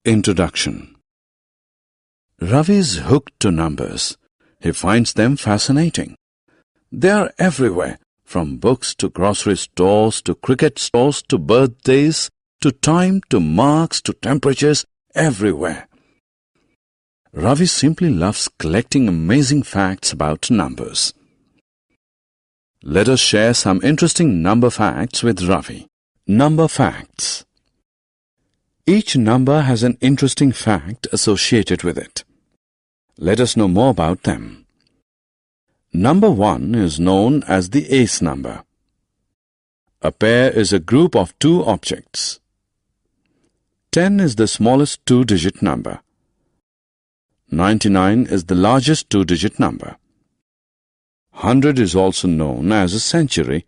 Introduction. Ravi is hooked to numbers. He finds them fascinating. They are everywhere, from books to grocery stores to cricket stores to birthdays to time to marks to temperatures, everywhere. Ravi simply loves collecting amazing facts about numbers. Let us share some interesting number facts with Ravi. Number facts. Each number has an interesting fact associated with it. Let us know more about them. Number 1 is known as the ace number. A pair is a group of two objects. 10 is the smallest two-digit number. 99 is the largest two-digit number. 100 is also known as a century.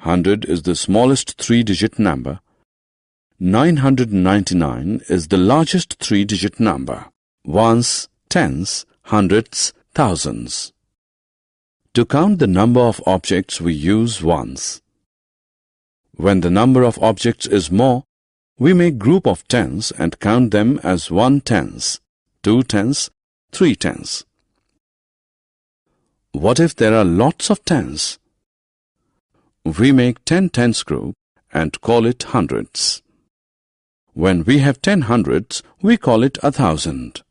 100 is the smallest three-digit number. 999 is the largest three-digit number. Ones, tens, hundreds, thousands. To count the number of objects, we use ones. When the number of objects is more, we make group of tens and count them as 1 tens, 2 tens, 3 tens. What if there are lots of tens? We make 10 tens group and call it hundreds. When we have 10 hundreds, we call it 1,000.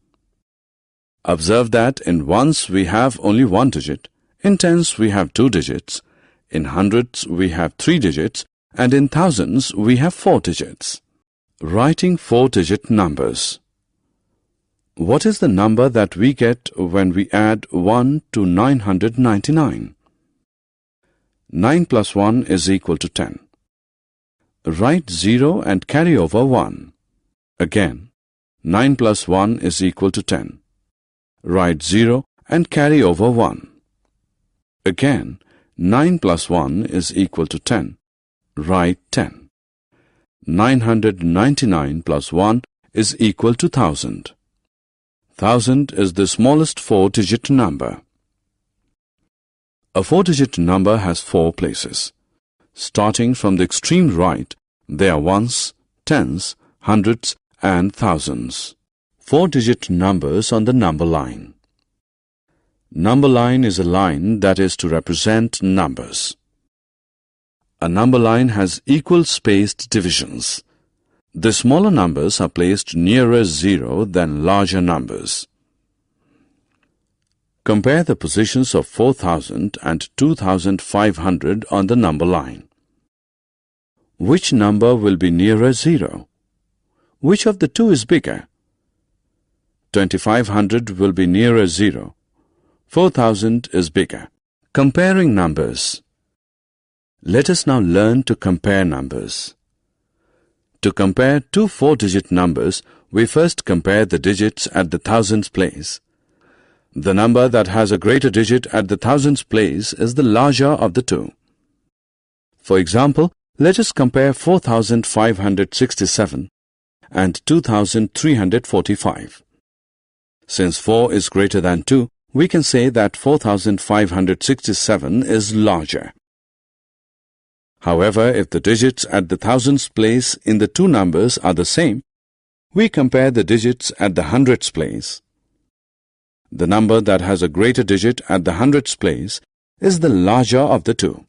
Observe that in ones we have only one digit, in tens we have two digits, in hundreds we have three digits, and in thousands we have four digits. Writing four-digit numbers. What is the number that we get when we add 1 to 999? 9 plus 1 is equal to 10. Write 0 and carry over 1. Again, 9 plus 1 is equal to 10. Write 0 and carry over 1. Again, 9 plus 1 is equal to 10. Write 10. 999 plus 1 is equal to 1000. 1000 is the smallest four-digit number. A four-digit number has four places. Starting from the extreme right, there are ones, tens, hundreds, and thousands. Four-digit numbers on the number line. Number line is a line that is to represent numbers. A number line has equal spaced divisions. The smaller numbers are placed nearer 0 than larger numbers. Compare the positions of 4000 and 2500 on the number line. Which number will be nearer 0? Which of the two is bigger? 2500 will be nearer 0. 4000 is bigger. Comparing numbers. Let us now learn to compare numbers. To compare two four-digit numbers, we first compare the digits at the thousands place. The number that has a greater digit at the thousands place is the larger of the two. For example, let us compare 4567 and 2345. Since 4 is greater than 2, we can say that 4567 is larger. However, if the digits at the thousands place in the two numbers are the same, we compare the digits at the hundreds place. The number that has a greater digit at the hundreds place is the larger of the two.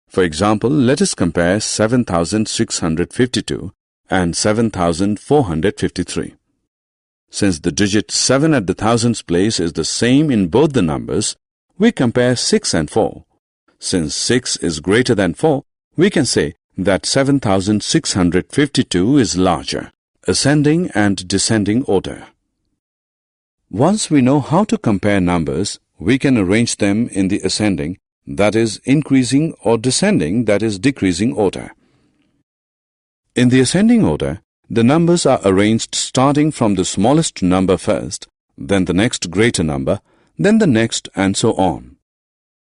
For example, let us compare 7652 and 7453. Since the digit 7 at the thousands place is the same in both the numbers, we compare 6 and 4. Since 6 is greater than 4, we can say that 7652 is larger. Ascending and descending order. Once we know how to compare numbers, we can arrange them in the ascending, that is increasing, or descending, that is decreasing order. In the ascending order, the numbers are arranged starting from the smallest number first, then the next greater number, then the next, and so on.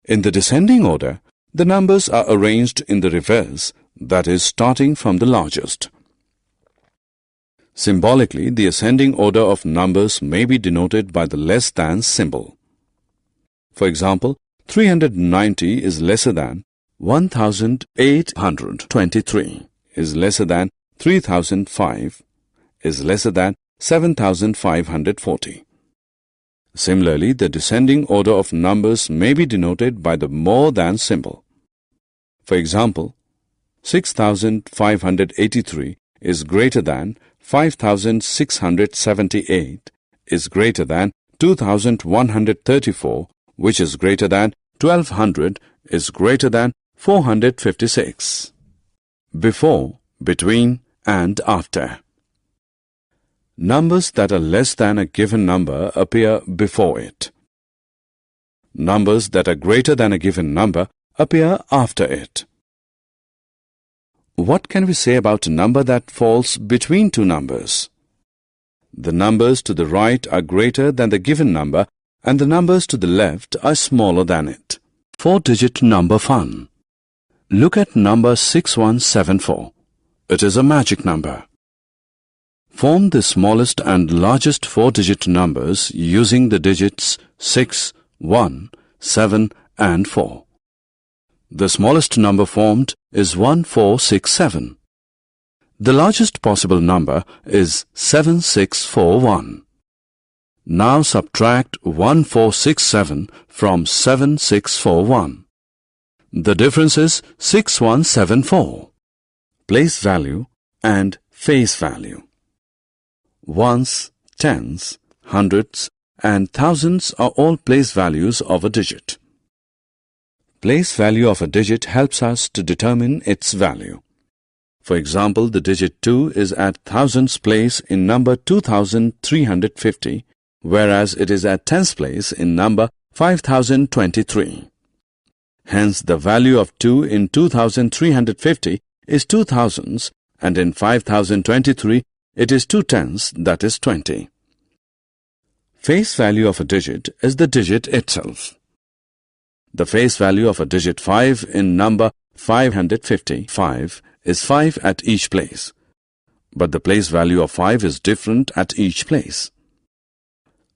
In the descending order, the numbers are arranged in the reverse, that is starting from the largest. Symbolically, the ascending order of numbers may be denoted by the less than symbol. For example, 390 is lesser than 1823, is lesser than 3005, is lesser than 7,540. Similarly, the descending order of numbers may be denoted by the more than symbol. For example, 6,583 is greater than 5,678 is greater than 2,134, which is greater than 1,200 is greater than 456. Before, between, and after. Numbers that are less than a given number appear before it. Numbers that are greater than a given number appear after it. What can we say about a number that falls between two numbers? The numbers to the right are greater than the given number and the numbers to the left are smaller than it. 4-digit number fun. Look at number 6174. It is a magic number. Form the smallest and largest 4-digit numbers using the digits 6, 1, 7 and 4. The smallest number formed is 1467. The largest possible number is 7641. Now subtract 1467 from 7641. The difference is 6174. Place value and face value. Ones, tens, hundreds and thousands are all place values of a digit. Place value of a digit helps us to determine its value. For example, the digit 2 is at thousands place in number 2350, whereas it is at tens place in number 5023. Hence, the value of 2 in 2350 is 2 thousands and in 5023 it is 2 tens, that is 20. Face value of a digit is the digit itself. The face value of a digit 5 in number 555 is 5 at each place, but the place value of 5 is different at each place.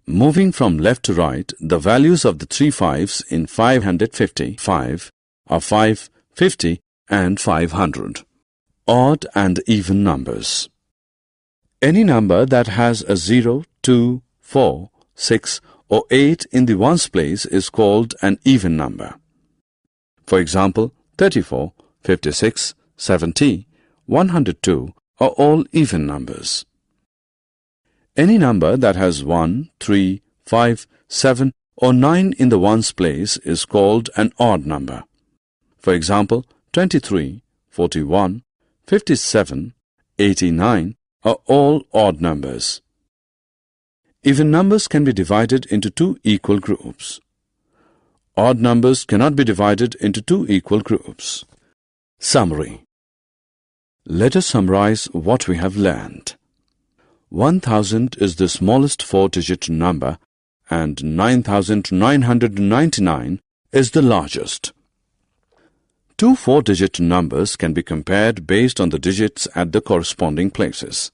Moving from left to right, the values of the three 5s in 555 are 5, 50 and 500. Odd and even numbers. Any number that has a 0, 2, 4, 6 or 8 in the ones place is called an even number. For example, 34, 56, 70, 102 are all even numbers. Any number that has 1, 3, 5, 7 or 9 in the ones place is called an odd number. For example, 23, 41, 57, 89 are all odd numbers. Even numbers can be divided into two equal groups. Odd numbers cannot be divided into two equal groups. Summary. Let us summarize what we have learned. 1000 is the smallest 4-digit number and 9999 is the largest. Two 4-digit numbers can be compared based on the digits at the corresponding places.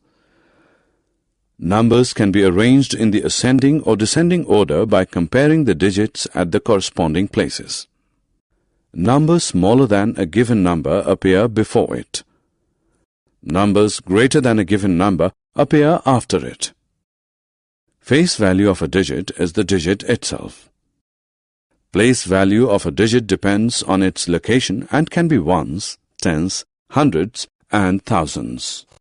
Numbers can be arranged in the ascending or descending order by comparing the digits at the corresponding places. Numbers smaller than a given number appear before it. Numbers greater than a given number appear after it. Face value of a digit is the digit itself. Place value of a digit depends on its location and can be ones, tens, hundreds and thousands.